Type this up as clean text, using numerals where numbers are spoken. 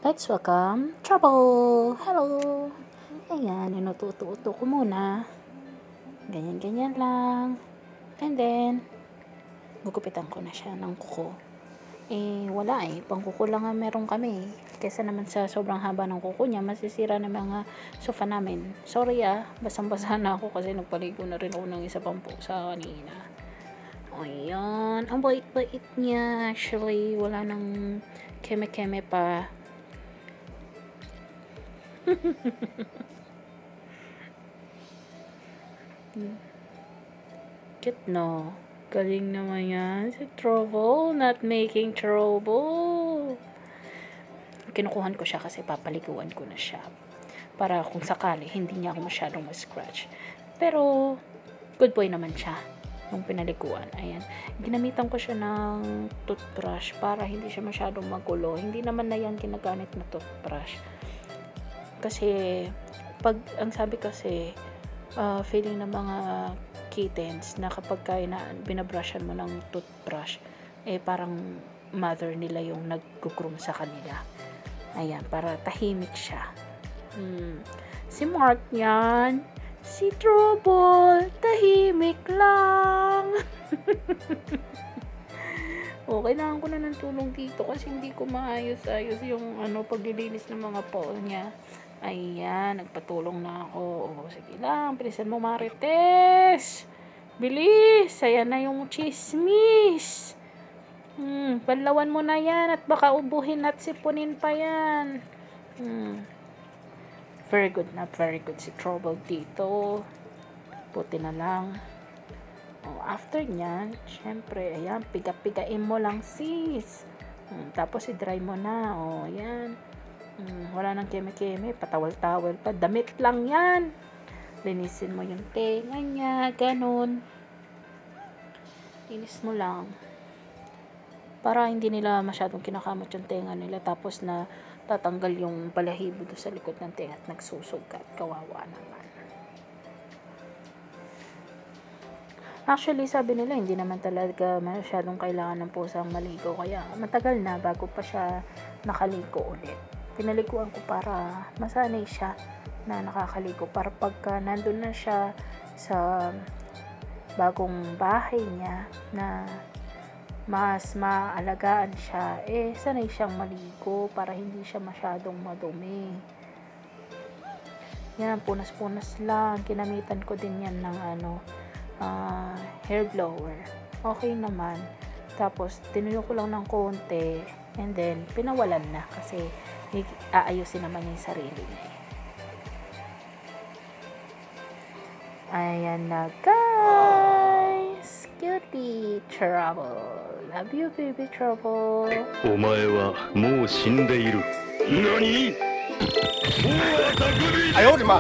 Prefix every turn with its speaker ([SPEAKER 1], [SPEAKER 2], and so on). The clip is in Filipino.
[SPEAKER 1] Let's welcome Trouble! Hello! Ayan, inututo-uto ko muna. Ganyan-ganyan lang. And then, gugupitan ko na siya ng kuko. Wala pangkuko lang nga meron kami. Kesa naman sa sobrang haba ng kuko niya, masisira na mga sofa namin. Sorry basang-basa na ako kasi nagpaligo na rin ako ng isa pang pusa kanina. Ayan, ang bait-bait niya. Actually, wala nang keme-keme pa. Cute no? Galing naman yan si Trouble, not making trouble. Kinukuhan ko siya kasi papaliguan ko na siya. Para kung sakali, hindi niya ako masyadong ma-scratch. Pero, good boy naman siya nung pinaliguan. Ayan. Ginamitan ko siya ng toothbrush para hindi siya masyadong magulo. Hindi naman na yan ginagamit na toothbrush. Kasi, ang sabi kasi, feeling ng mga kittens na kapag binabrushan mo ng toothbrush, parang mother nila yung nag-groom sa kanila. Ayan, para tahimik siya. Si Mark yan. Si Trouble, tahimik lang. Kailangan ko na ng tulong dito kasi hindi ko maayos-ayos yung paglilinis ng mga paw niya. Ayan, nagpatulong na ako. Sige lang, bilisan mo Marites. Bilis, ayan na yung chismis. Panlawan mo na yan at baka ubuhin at sipunin pa yan. Very good si Trouble dito. Buti na lang. After nyan, syempre, ayan, piga-pigain mo lang sis. Tapos i-dry mo na. Ayan. Wala nang keme-keme, patawal-tawal pa. Damit lang yan. Linisin mo yung tenga niya, ganun. Linis mo lang. Para hindi nila masyadong kinakamot yung tenga nila. Tapos na tatanggal yung balahibo doon sa likod ng tenga at nagsusugat. Kawawa naman. Actually, sabi nila, hindi naman talaga masyadong kailangan ng pusang maligo. Kaya matagal na bago pa siya nakaligo ulit. Pinaliguan ko para masanay siya na nakakaligo. Para pagka nandun na siya sa bagong bahay niya na mas maalagaan siya, sanay siyang maligo para hindi siya masyadong madumi. Yan, punas-punas lang. Ginamitan ko din yan ng hair blower. Okay naman. Tapos, tinuyo ko lang ng konti and then, pinawalan na kasi aayusin naman yung sarili niya. Ayan na guys. Cutie Trouble. Love you baby Trouble.
[SPEAKER 2] お前はもう死んでいる。何？
[SPEAKER 3] 哎呦我的妈！